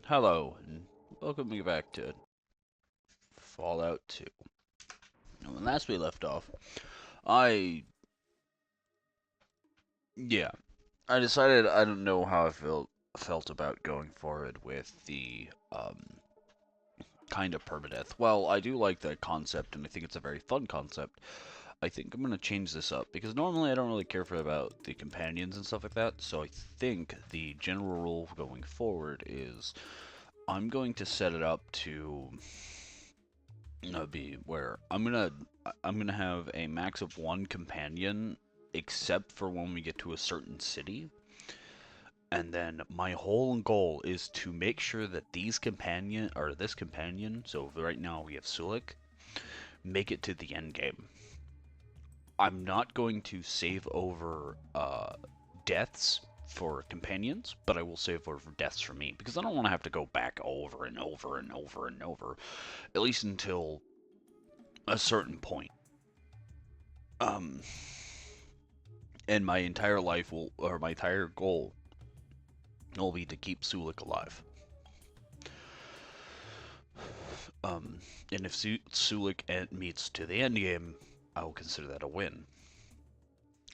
Hello, and welcome me back to Fallout 2. Now, when last we left off, I, yeah, I decided I don't know how I felt about going forward with the, kind of permadeath. Well, I do like that concept, and I think it's a very fun concept. I think I'm gonna change this up, because normally I don't really care for about the companions and stuff like that, so I think the general rule going forward is I'm going to set it up to be where I'm gonna have a max of one companion, except for when we get to a certain city. And then my whole goal is to make sure that this companion, so right now we have Sulik, make it to the end game. I'm not going to save over deaths for companions, but I will save over deaths for me because I don't want to have to go back over and over and over and over, at least until a certain point. Um, and my entire life will, or my entire goal will be to keep Sulik alive. Um, and if Sulik meets to the end game, I will consider that a win.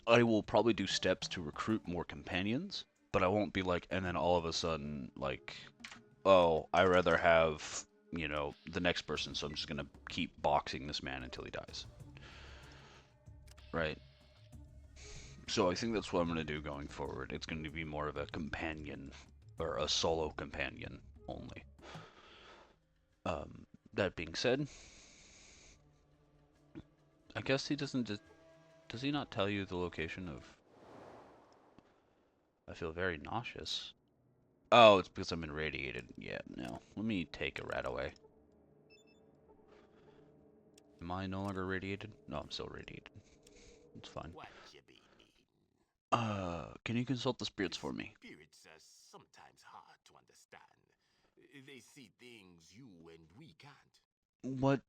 I will probably do steps to recruit more companions, but I won't be like, and then all of a sudden, like, oh, I rather have, the next person, so I'm just gonna keep boxing this man until he dies. Right? So I think that's what I'm gonna do going forward. It's going to be more of a companion, or a solo companion only. That being said, I guess he doesn't. Does he not tell you the location of? I feel very nauseous. Oh, it's because I'm irradiated. Yeah, no. Let me take a rat away. Am I no longer radiated? No, I'm still radiated. It's fine. What you be needing? Can you consult the spirits for me? Spirits are sometimes hard to understand. They see things you and we can't. What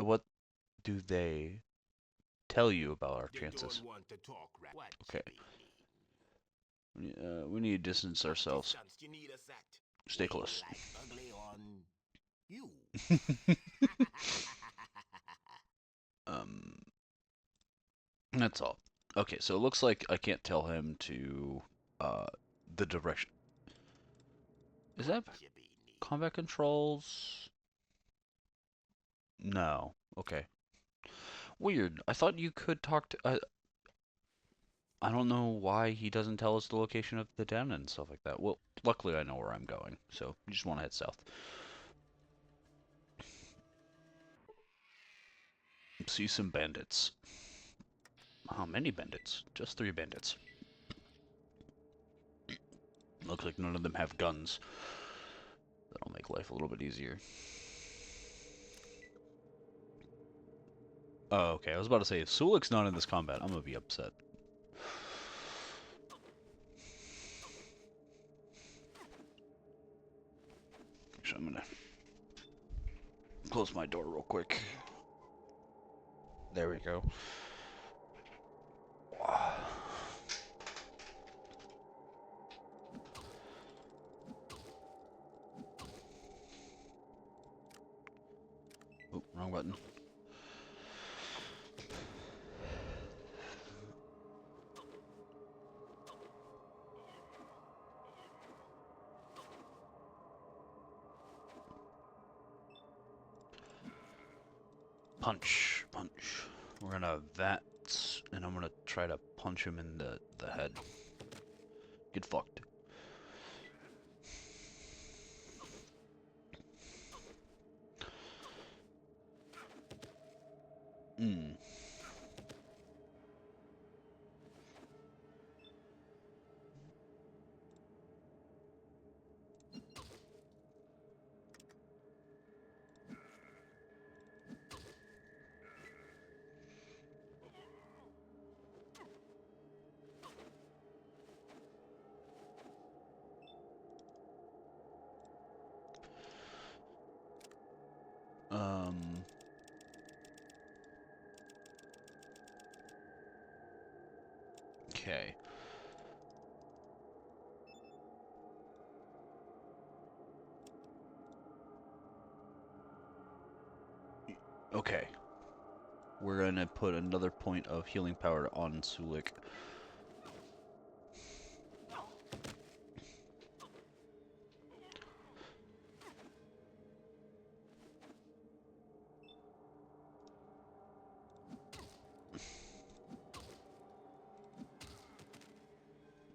what do they tell you about our They don't chances? want to talk right. What you Okay. be needing? We need to distance What ourselves. distance you need us at? Stay Where you close. like ugly on you? um, that's all. Okay, so it looks like I can't tell him to uh the direction. Is What that you be needing? combat controls? No. Okay. Weird. I thought you could talk to. I don't know why he doesn't tell us the location of the den and stuff like that. Well, luckily I know where I'm going, so you just want to head south. See some bandits. How many bandits? Just 3 bandits. Looks like none of them have guns. That'll make life a little bit easier. Oh, okay. I was about to say, if Sulik's not in this combat, I'm gonna be upset. So I'm gonna close my door real quick. There we go. Oop, wrong button. Punch, punch. We're gonna that, and I'm gonna try to punch him in the head. Get fucked. Hmm. Um. Okay. Okay. We're gonna put another point of healing power on Sulik.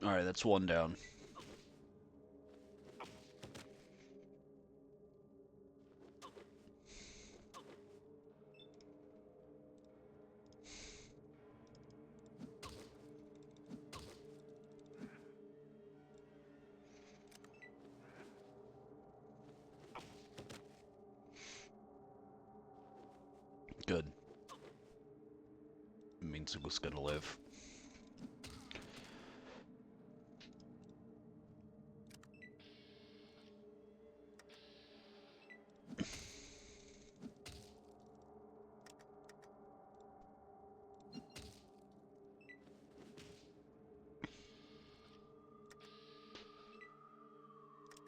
Alright, that's one down. Good. It means it was gonna live.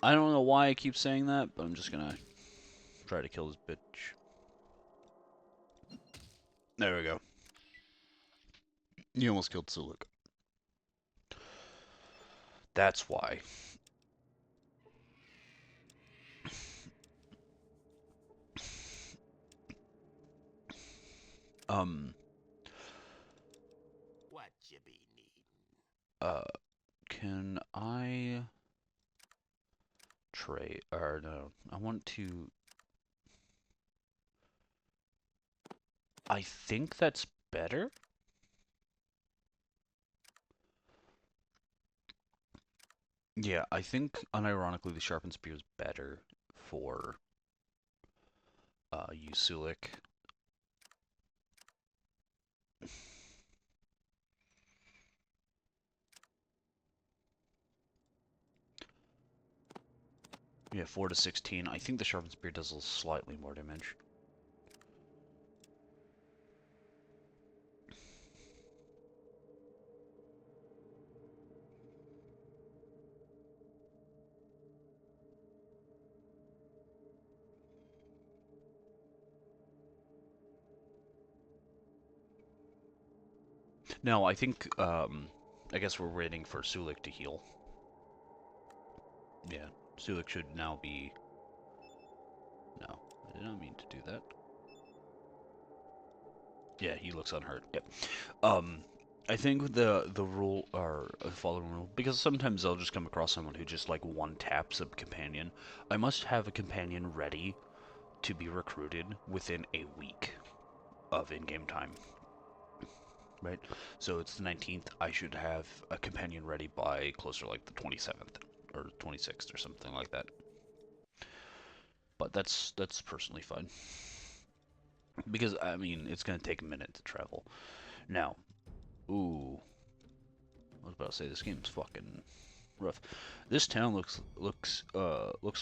I don't know why I keep saying that, but I'm just gonna try to kill this bitch. There we go. You almost killed Sulik. That's why. Um, What you be needing? uh, can I trade, or no, I want to, I think that's better? Yeah, I think, unironically, the sharpened spear is better for, you, Sulik. Yeah, 4 to 16. I think the sharpened spear does a slightly more damage. No, I think, I guess we're waiting for Sulik to heal. Yeah, Sulik should now be... No, I did not mean to do that. Yeah, he looks unhurt. Yep. I think the rule, or the following rule, because sometimes I'll just come across someone who just like one taps a companion. I must have a companion ready to be recruited within a week of in-game time. Right? So it's the 19th. I should have a companion ready by closer like the 27th or 26th or something like that. But that's personally fine because I mean it's gonna take a minute to travel. Now, ooh, I was about to say this game's fucking rough. This town looks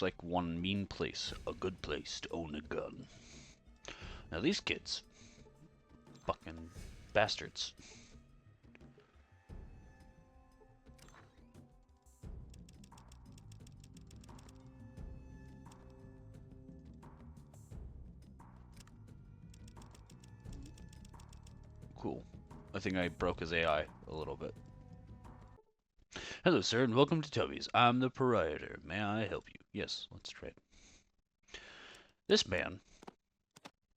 like one mean place, a good place to own a gun. Now these kids, fucking bastards. Cool. I think I broke his AI a little bit. Hello, sir, and welcome to Toby's. I'm the proprietor. May I help you? Yes, let's trade. This man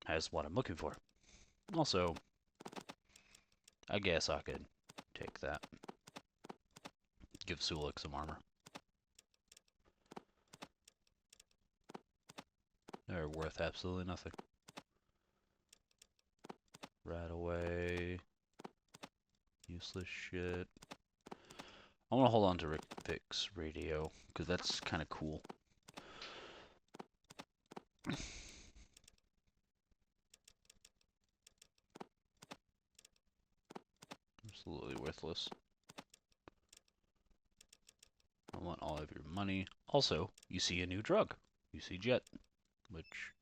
has what I'm looking for. Also, I guess I could take that. Give Sulik some armor. They're worth absolutely nothing. Right away. Useless shit. I want to hold on to Rick Vic's radio, because that's kind of cool. Absolutely worthless. I want all of your money. Also, you see a new drug. You see Jet, which...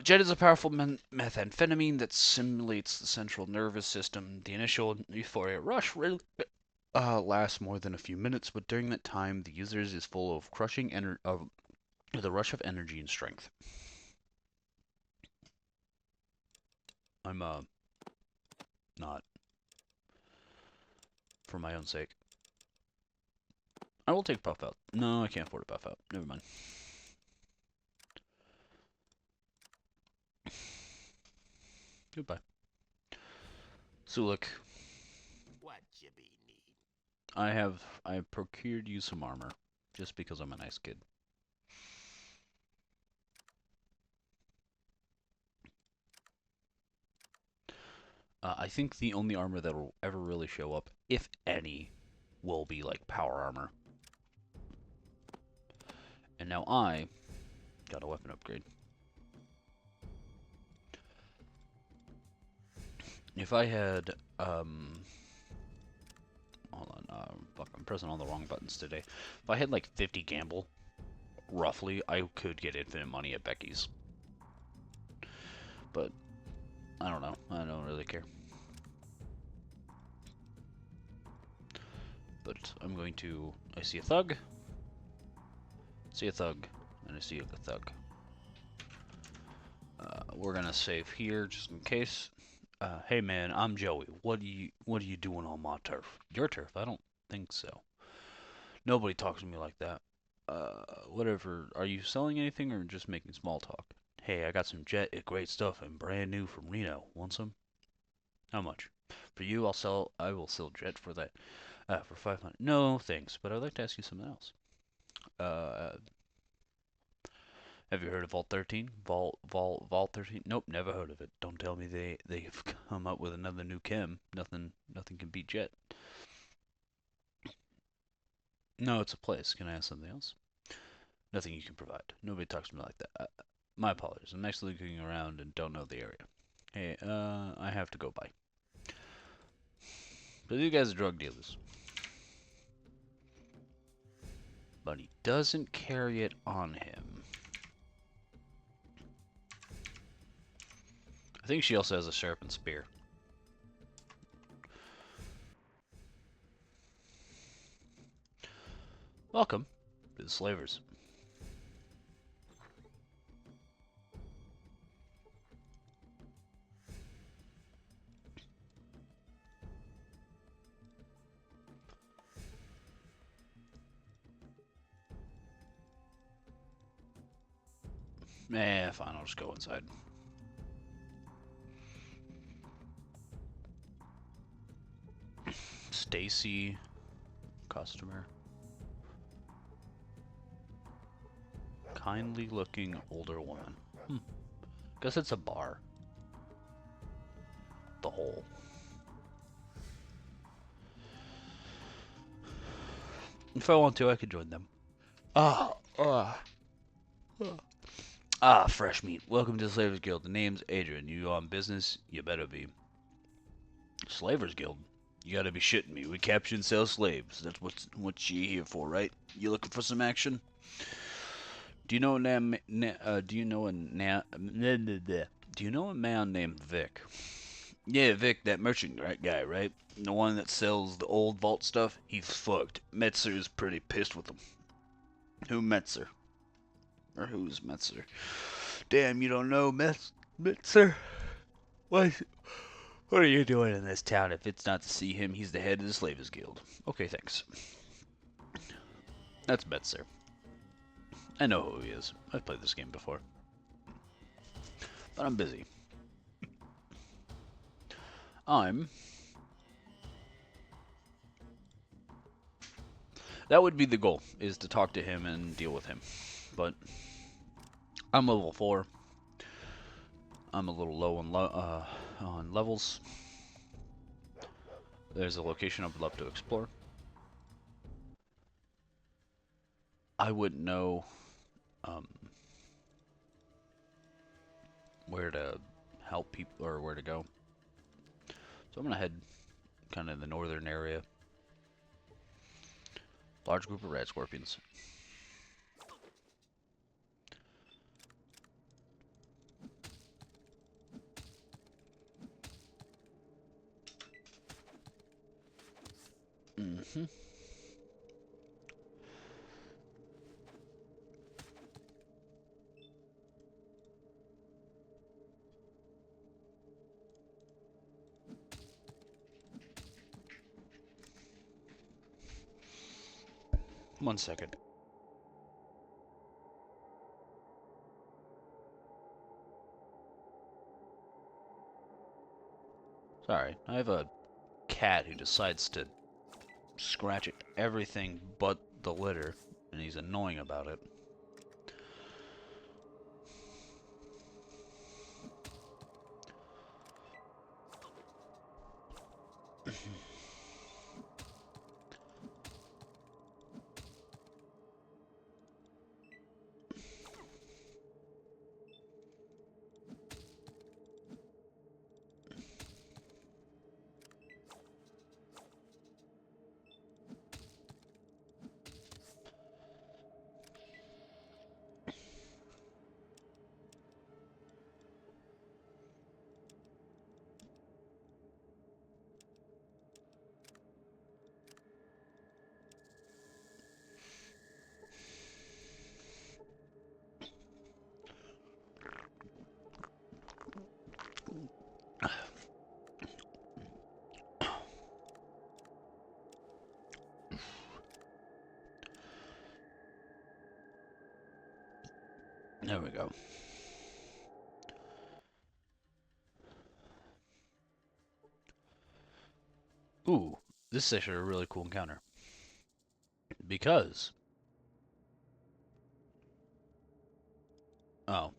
Jet is a powerful methamphetamine that simulates the central nervous system. The initial euphoria rush lasts more than a few minutes, but during that time, the user is full of crushing the rush of energy and strength. I'm not for my own sake. I will take buff out. No, I can't afford a buff out. Never mind. Goodbye. Sulik, What you be need? I procured you some armor just because I'm a nice kid. I think the only armor that will ever really show up, if any, will be like power armor. And now I got a weapon upgrade. If I had, hold on, fuck, I'm pressing all the wrong buttons today. If I had like 50 gamble, roughly, I could get infinite money at Becky's. But, I don't know. I don't really care. But I'm going to, I see a thug, and I see a thug. We're gonna save here just in case. Hey man, I'm Joey. What are you doing on my turf? Your turf? I don't think so. Nobody talks to me like that. Whatever. Are you selling anything or just making small talk? Hey, I got some jet, great stuff, and brand new from Reno. Want some? How much? For you, I will sell jet for that. For 500. No, thanks. But I'd like to ask you something else. Uh, have you heard of Vault 13? Vault 13? Nope, never heard of it. Don't tell me they've come up with another new chem. Nothing can beat jet. No, it's a place. Can I ask something else? Nothing you can provide. Nobody talks to me like that. My apologies. I'm actually looking around and don't know the area. Hey, I have to go by. But these guys are drug dealers. But he doesn't carry it on him. I think she also has a sharpened spear. Welcome to the Slavers. Fine, I'll just go inside. Stacy, customer. Kindly looking older woman. Guess it's a bar. The hole. If I want to, I could join them. Fresh meat. Welcome to the Slavers Guild. The name's Adrian. You on business? You better be. Slavers Guild? You gotta be shitting me. We capture and sell slaves. That's what you here for, right? You looking for some action? Do you know a man named Vic? Yeah, Vic, that merchant guy, right? The one that sells the old vault stuff? He's fucked. Metzer's pretty pissed with him. Who Metzer? Or who's Metzer? Damn, you don't know Metzer? What are you doing in this town if it's not to see him? He's the head of the Slavers Guild. Okay, thanks. That's Metzer. I know who he is. I've played this game before. But I'm busy. That would be the goal, is to talk to him and deal with him. But I'm level 4. I'm a little low on levels. There's a location I would love to explore. I wouldn't know where to help people or where to go. So I'm gonna head kind of in the northern area. Large group of red scorpions. One second. Sorry, I have a cat who decides to scratch at everything but the litter, and he's annoying about it. There we go. Ooh, this is actually a really cool encounter. Because... Oh.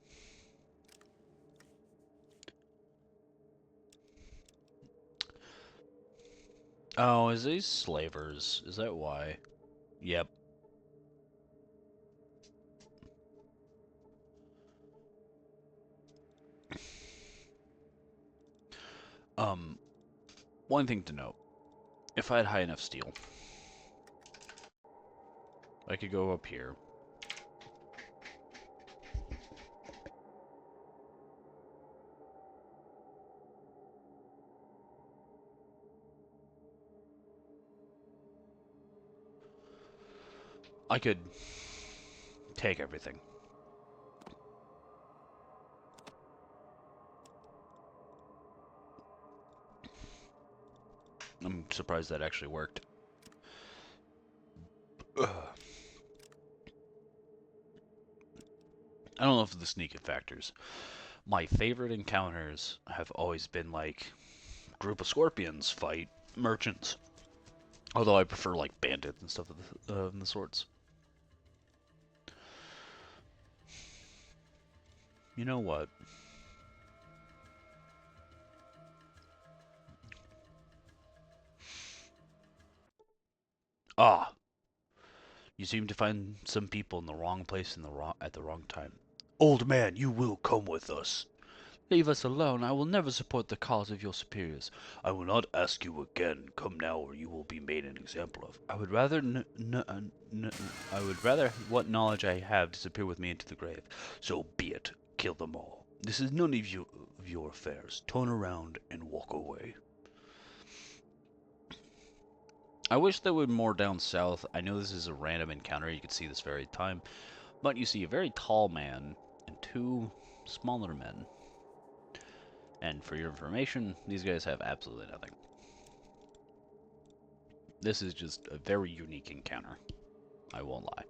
Oh, is these slavers? Is that why? Yep. Um, one thing to note. If I had high enough steel, I could go up here. I could take everything. I'm surprised that actually worked. Ugh. I don't know if the sneak factors. My favorite encounters have always been like group of scorpions fight merchants. Although I prefer like bandits and stuff of the sorts. You know what? Ah, you seem to find some people in the wrong place in at the wrong time. Old man, you will come with us. Leave us alone. I will never support the cause of your superiors. I will not ask you again. Come now, or you will be made an example of. I would rather I would rather what knowledge I have disappear with me into the grave. So be it. Kill them all. This is none of your affairs. Turn around and walk away. I wish there were more down south. I know this is a random encounter. You can see this very time, but you see a very tall man and two smaller men. And for your information, these guys have absolutely nothing. This is just a very unique encounter. I won't lie.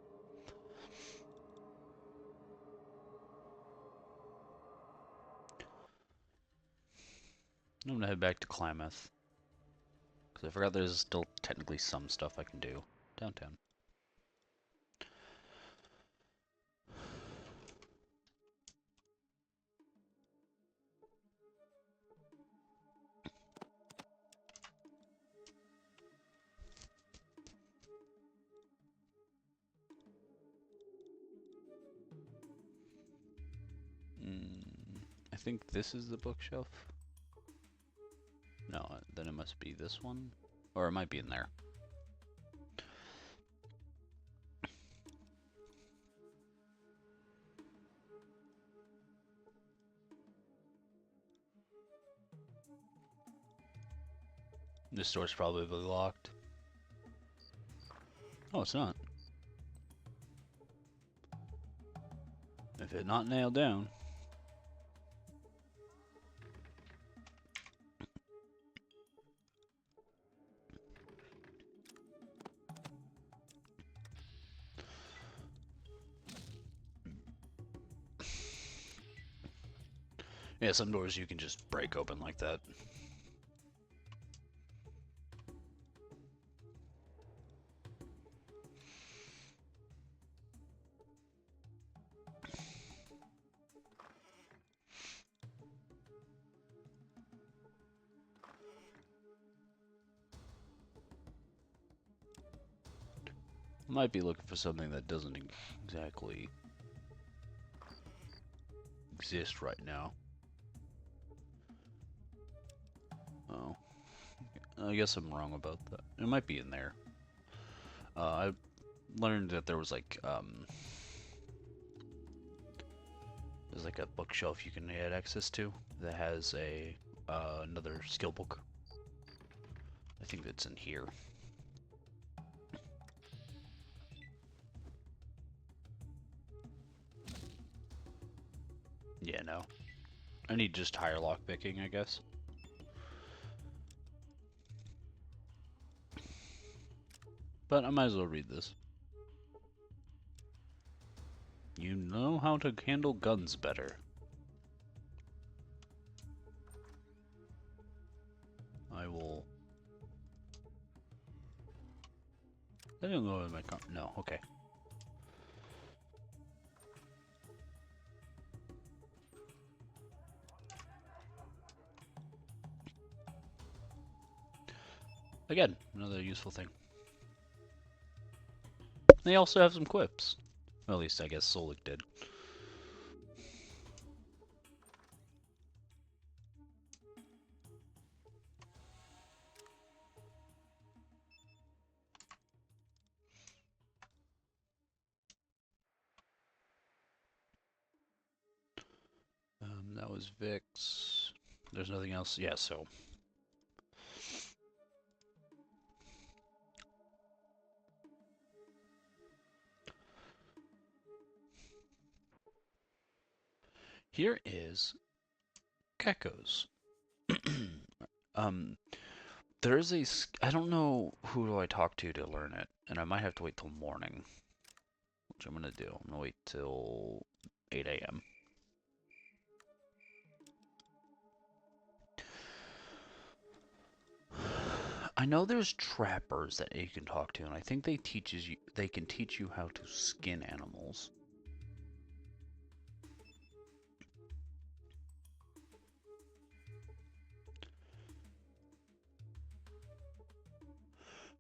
I'm gonna head back to Klamath. Because I forgot there's still technically some stuff I can do downtown. I think this is the bookshelf. No, then it must be this one. Or it might be in there. This door's probably locked. Oh, it's not. If it's not nailed down. Yeah, some doors you can just break open like that. Might be looking for something that doesn't exactly exist right now. Oh, I guess I'm wrong about that. It might be in there. I learned that there was like there's like a bookshelf you can get access to that has a another skill book. I think that's in here. Yeah, no. I need just higher lockpicking, I guess. But I might as well read this. You know how to handle guns better. I will. I don't go in my car. No, okay. Again, another useful thing. They also have some quips. Well, at least I guess Solik did. That was Vix. There's nothing else. Yeah, so. Here is geckos. um, there's a. I don't know who do I talk to learn it, and I might have to wait till morning, which I'm gonna do. I'm gonna wait till 8 a.m. I know there's trappers that you can talk to, and I think they can teach you how to skin animals.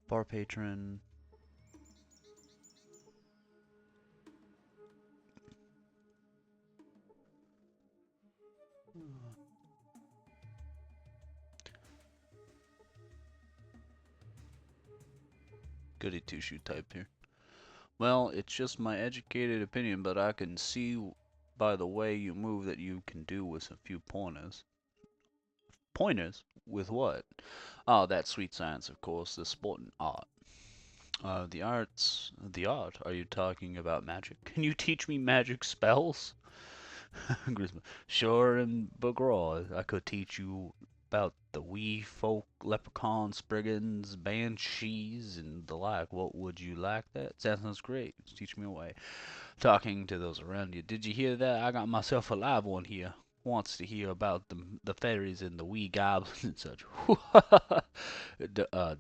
Bar patron. Goody two-shoe type here. Well, it's just my educated opinion, but I can see by the way you move that you can do with a few pointers. Pointers? With what? Oh, that sweet science, of course, the sport and art. The art? Are you talking about magic? Can you teach me magic spells? Sure, and Bagraw, I could teach you about the wee folk, leprechauns, brigands, banshees, and the like. What would you like that? Sounds great. Teach me away. Talking to those around you. Did you hear that? I got myself a live one here. Wants to hear about the fairies and the wee goblins and such.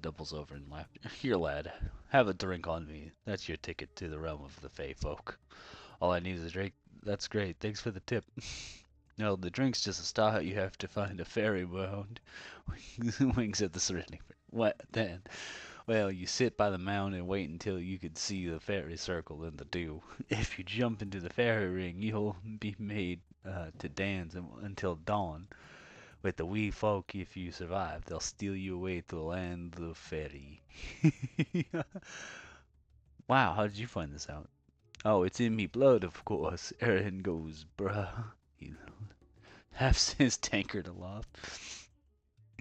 Doubles over in laughter. Here, lad, have a drink on me. That's your ticket to the realm of the Fey folk. All I need is a drink. That's great. Thanks for the tip. No, the drink's just a start. You have to find a fairy mound. Wings at the surrounding. What then? Well, you sit by the mound and wait until you can see the fairy circle in the dew. If you jump into the fairy ring, you'll be made to dance until dawn. With the wee folk, if you survive, they'll steal you away to the land of fairy. Wow, how did you find this out? Oh, it's in me blood, of course. Aaron goes, bruh. He halves his tankard aloft.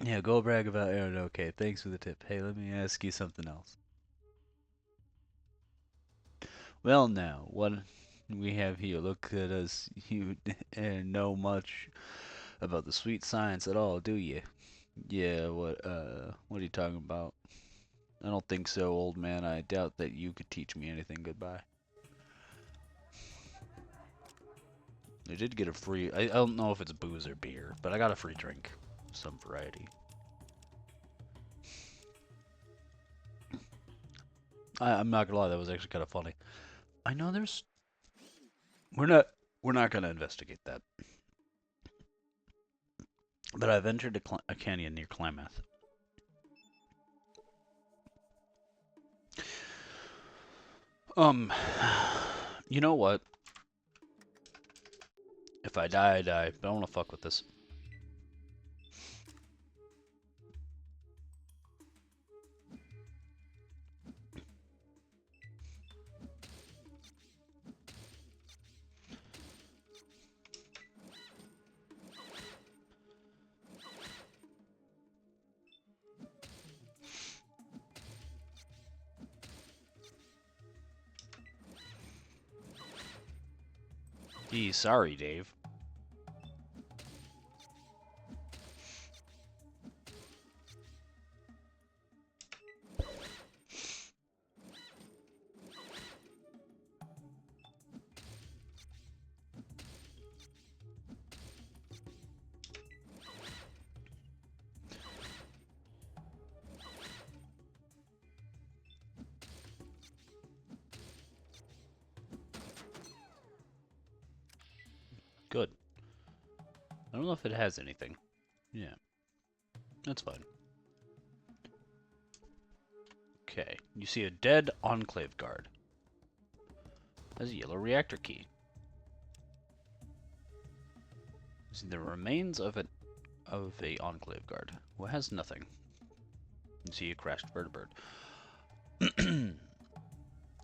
Yeah, go brag about Aaron. Okay, thanks for the tip. Hey, let me ask you something else. Well, now, what we have here, look at us. You know much about the sweet science at all, do you? Yeah, what are you talking about? I don't think so, old man. I doubt that you could teach me anything. Goodbye. I did get a free. I don't know if it's booze or beer, but I got a free drink, some variety. I'm not gonna lie, that was actually kind of funny. I know there's. We're not. We're not gonna investigate that. But I've entered a canyon near Klamath. Um, you know what? If I die, I die. But I don't want to fuck with this. Gee, sorry, Dave. Good. I don't know if it has anything. Yeah, that's fine. Okay, you see a dead Enclave guard. Has a yellow reactor key. You see the remains of a Enclave guard who has nothing. You see a crashed vertibird.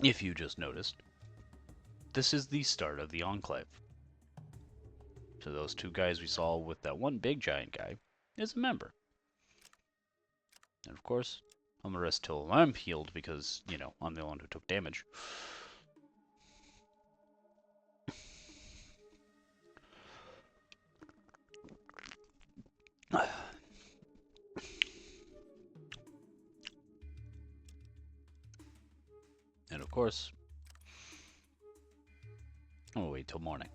If you just noticed, this is the start of the Enclave. So those two guys we saw with that one big giant guy is a member. And of course, I'm gonna rest till I'm healed because, you know, I'm the one who took damage. And of course, I'm gonna wait till morning.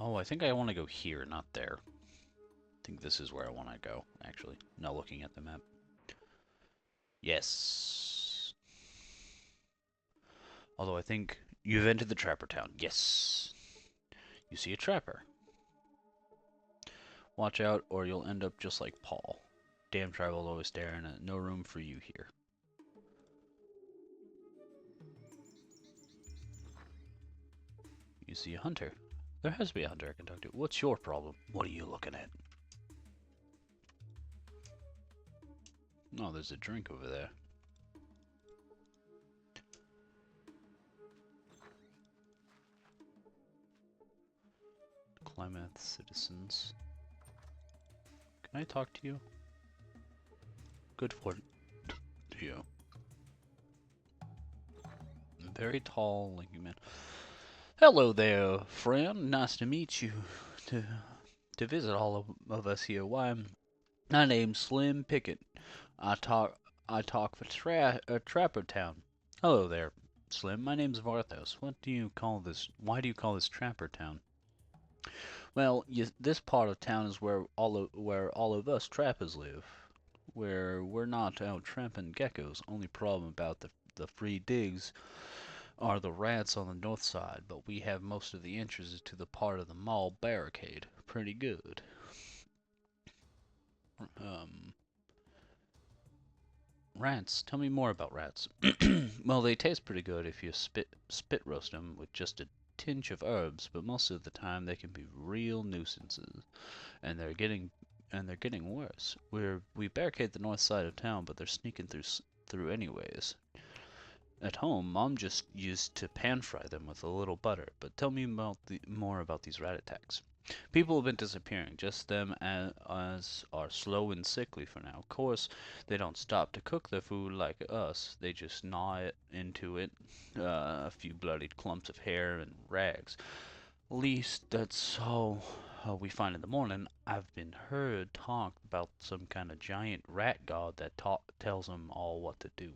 Oh, I think I want to go here, not there. I think this is where I want to go, actually. Now looking at the map. Yes. Although I think you've entered the Trapper Town. Yes. You see a trapper. Watch out or you'll end up just like Paul. Damn tribal always staring at no room for you here. You see a hunter. There has to be a hunter I can talk to. What's your problem? What are you looking at? Oh, there's a drink over there. Klamath citizens. Can I talk to you? Good for you. Very tall, lanky man. Hello there, friend. Nice to meet you. To visit all of us here. Why, my name's Slim Pickett. I talk for Trapper Town. Hello there, Slim. My name's Varthos. What do you call this? Why do you call this Trapper Town? Well, this part of town is where all of us trappers live. Where we're not out trapping geckos. Only problem about the free digs are the rats on the north side, but we have most of the entrances to the part of the mall barricade. Pretty good. Um, Rats. Tell me more about rats. Well, they taste pretty good if you spit roast them with just a tinge of herbs, but most of the time they can be real nuisances, and they're getting worse. We barricade the north side of town, but they're sneaking through anyways. At home, Mom just used to pan fry them with a little butter. But tell me more about these rat attacks. People have been disappearing, just them as are slow and sickly for now. Of course, they don't stop to cook their food like us. They just gnaw it into it, a few bloodied clumps of hair and rags. At least that's all we find in the morning. I've been heard talk about some kind of giant rat god that tells them all what to do.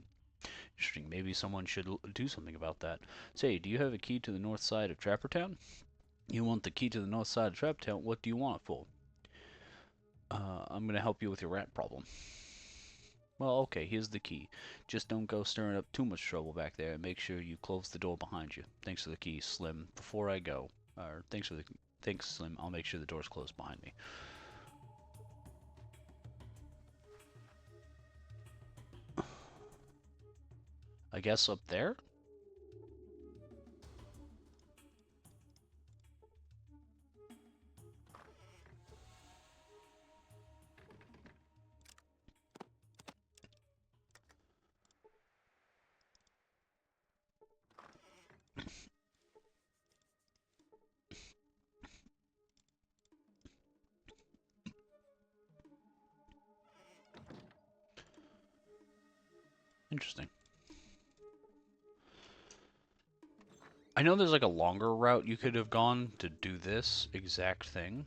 Interesting. Maybe someone should do something about that. Say, do you have a key to the north side of Trapper Town? You want the key to the north side of Trapper Town? What do you want it for? I'm gonna help you with your rat problem. Well, okay, here's the key. Just don't go stirring up too much trouble back there, and make sure you close the door behind you. Thanks for the key, Slim. Before I go, thanks, Slim. I'll make sure the door's closed behind me. I guess up there? Interesting. I know there's like a longer route you could have gone to do this exact thing.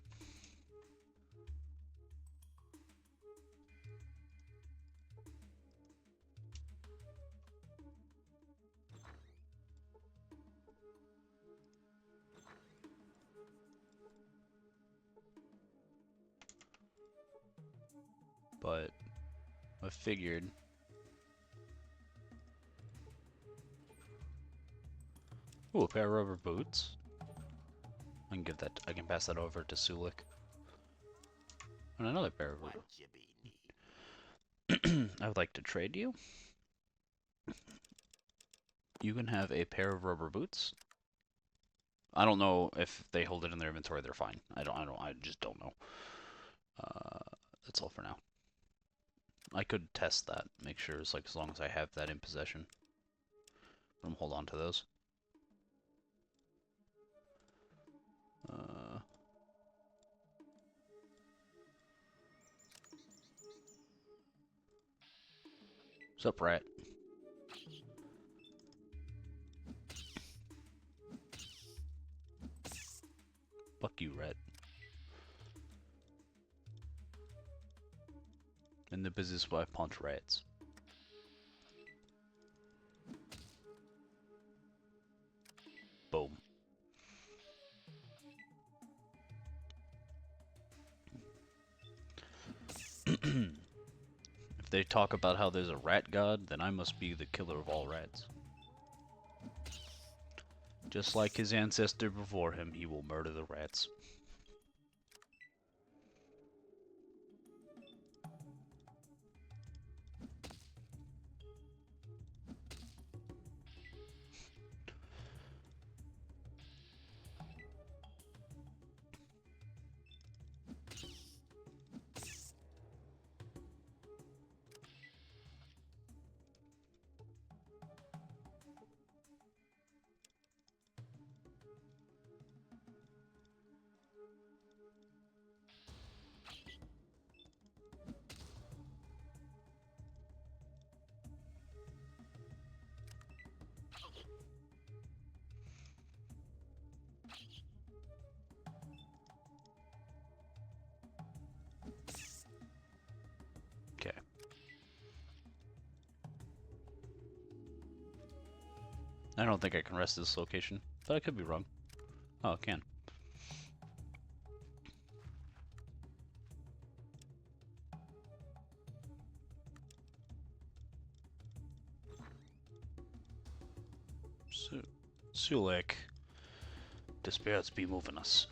But I figured. Ooh, a pair of rubber boots. I can give that. I can pass that over to Sulik. And another pair of rubber. I would like to trade you. You can have a pair of rubber boots. I don't know if they hold it in their inventory. They're fine. I just don't know. That's all for now. I could test that. Make sure it's like as long as I have that in possession. But I'm hold on to those. What's up, rat? Fuck you, rat. In the business where I punch rats. Boom. If they talk about how there's a rat god, then I must be the killer of all rats. Just like his ancestor before him, he will murder the rats. Okay. I don't think I can rest this location, but I could be wrong. Oh, I can. Sulik. The spirits be moving us.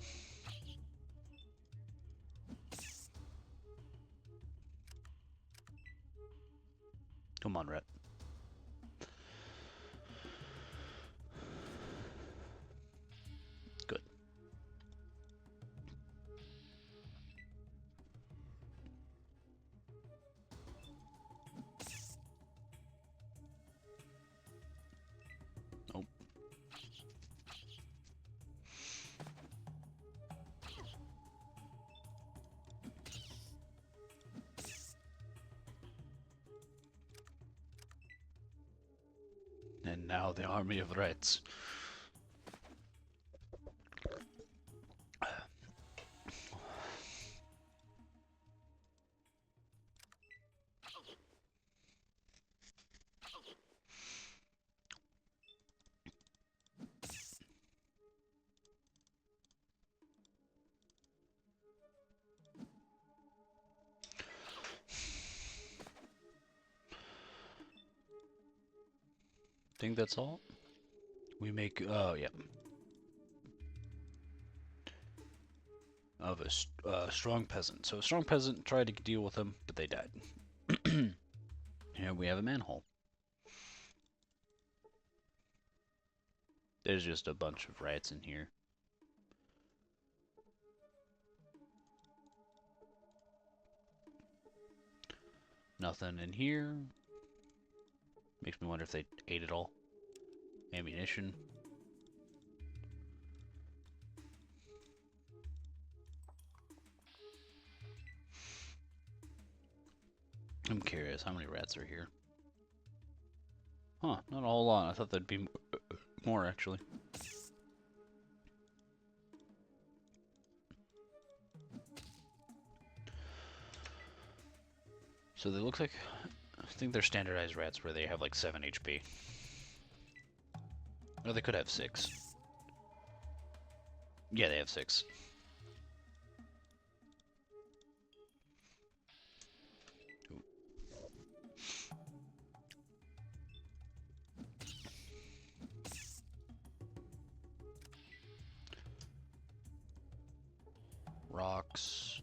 Come on, rat. Good. Nope. And now the army of rats. think that's all. We make, oh, yeah. Of a strong peasant. So a strong peasant tried to deal with them, but they died. Here we have a manhole. There's just a bunch of rats in here. Nothing in here. Makes me wonder if they ate it all. Ammunition. I'm curious, how many rats are here? Huh, not a whole lot. I thought there'd be more, actually. So they look like, I think they're standardized rats where they have like 7 HP. Or they could have 6. Yeah, they have 6. Rocks,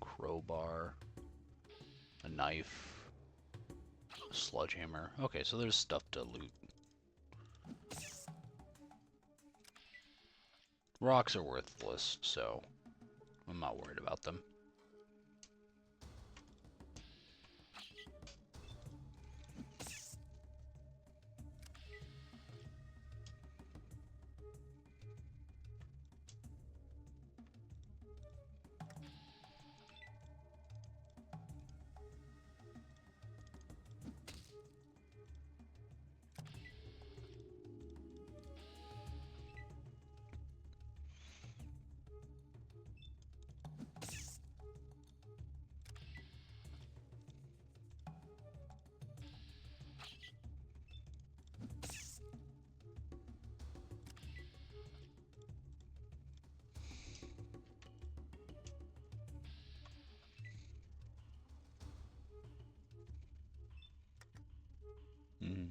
crowbar, a knife, a sledgehammer. Okay, so there's stuff to loot. Rocks are worthless, so I'm not worried about them. Mm.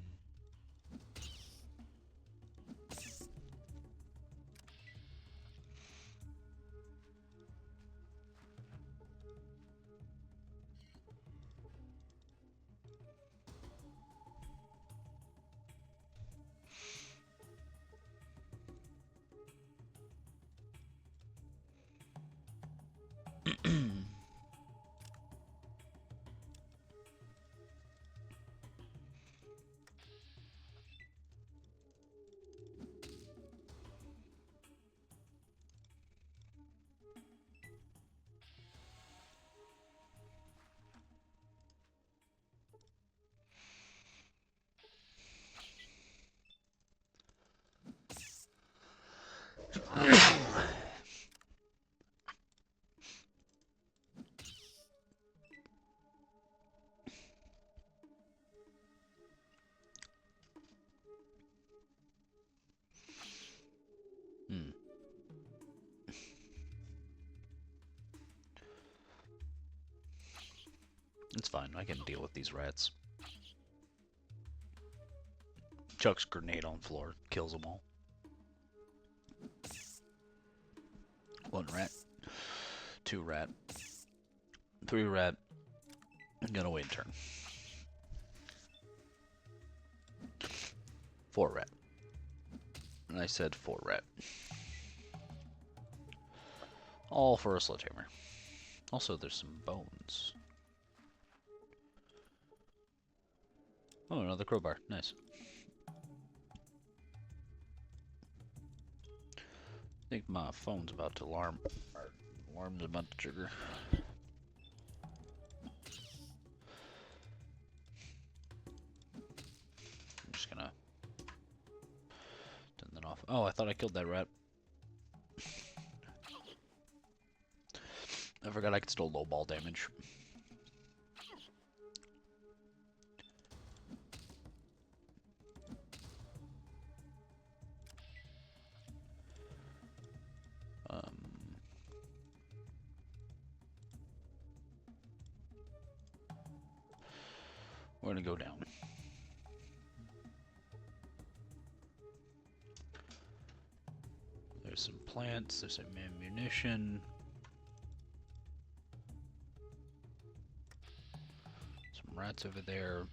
Hmm. It's fine. I can deal with these rats. Chucks grenade on floor, kills them all. 1 rat, 2 rat, 3 rat. I'm gonna wait a turn. 4 rat. And I said 4 rat. All for a sledgehammer. Also, there's some bones. Oh, another crowbar. Nice. I think my phone's about to alarm. Alarm's about to trigger. I'm just gonna turn that off. Oh, I thought I killed that rat. I forgot I could still lowball damage. We're gonna go down. There's some plants, there's some ammunition. Some rats over there.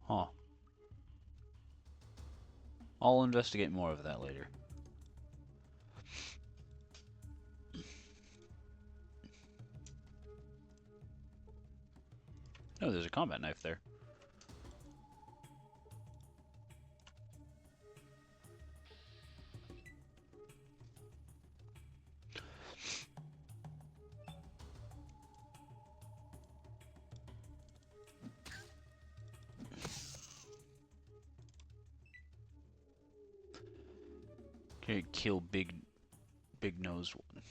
Huh. I'll investigate more of that later. Oh, there's a combat knife there. Okay, kill big nose one.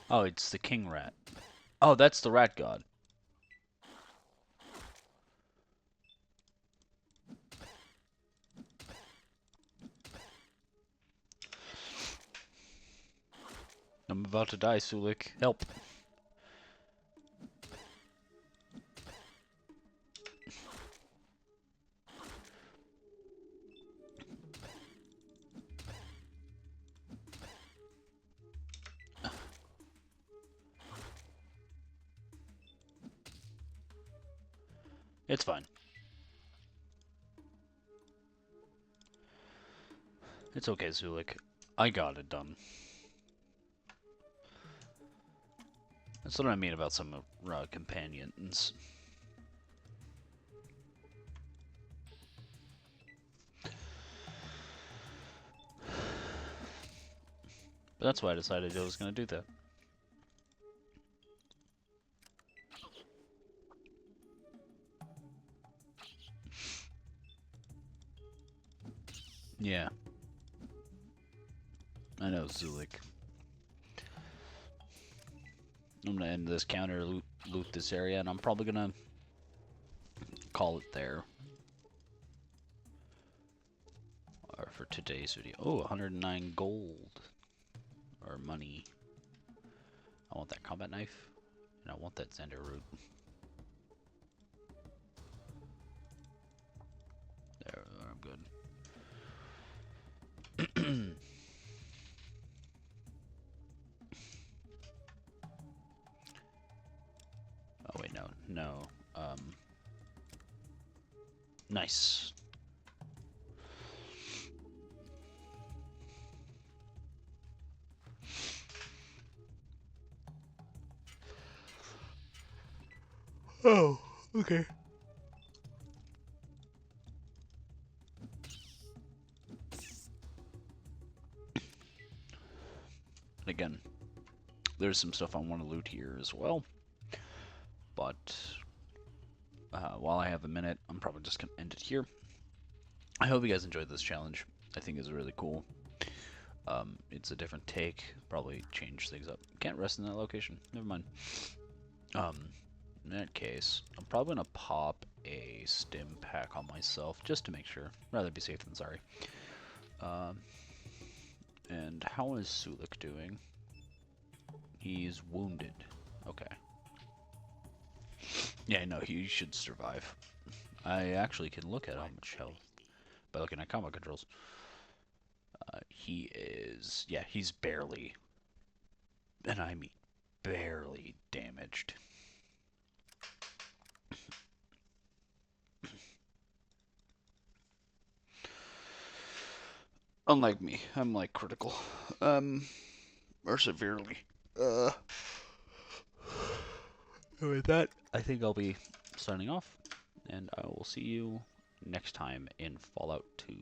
Oh, it's the king rat. Oh, that's the rat god. I'm about to die, Sulik. Help. It's fine. It's okay, Zulik. I got it done. That's what I mean about some companions. But that's why I decided I was going to do that. Yeah. I know, Zulik. I'm going to end this counter, loot this area, and I'm probably going to call it there. Or for today's video. Oh, 109 gold. Or money. I want that combat knife. And I want that Xander root. There, I'm good. Oh wait, no. Nice. Oh, okay. Again, there's some stuff I want to loot here as well. But while I have a minute, I'm probably just going to end it here. I hope you guys enjoyed this challenge. I think it's really cool. It's a different take. Probably change things up. Can't rest in that location. Never mind. In that case, I'm probably going to pop a stim pack on myself just to make sure. Rather be safe than sorry. And how is Sulik doing? He's wounded. Okay. Yeah, no, he should survive. I actually can look at how much health by looking at combat controls. He is, yeah, he's barely, and I mean barely damaged. Unlike me, I'm like critical, or severely. With that, I think I'll be signing off, and I will see you next time in Fallout 2.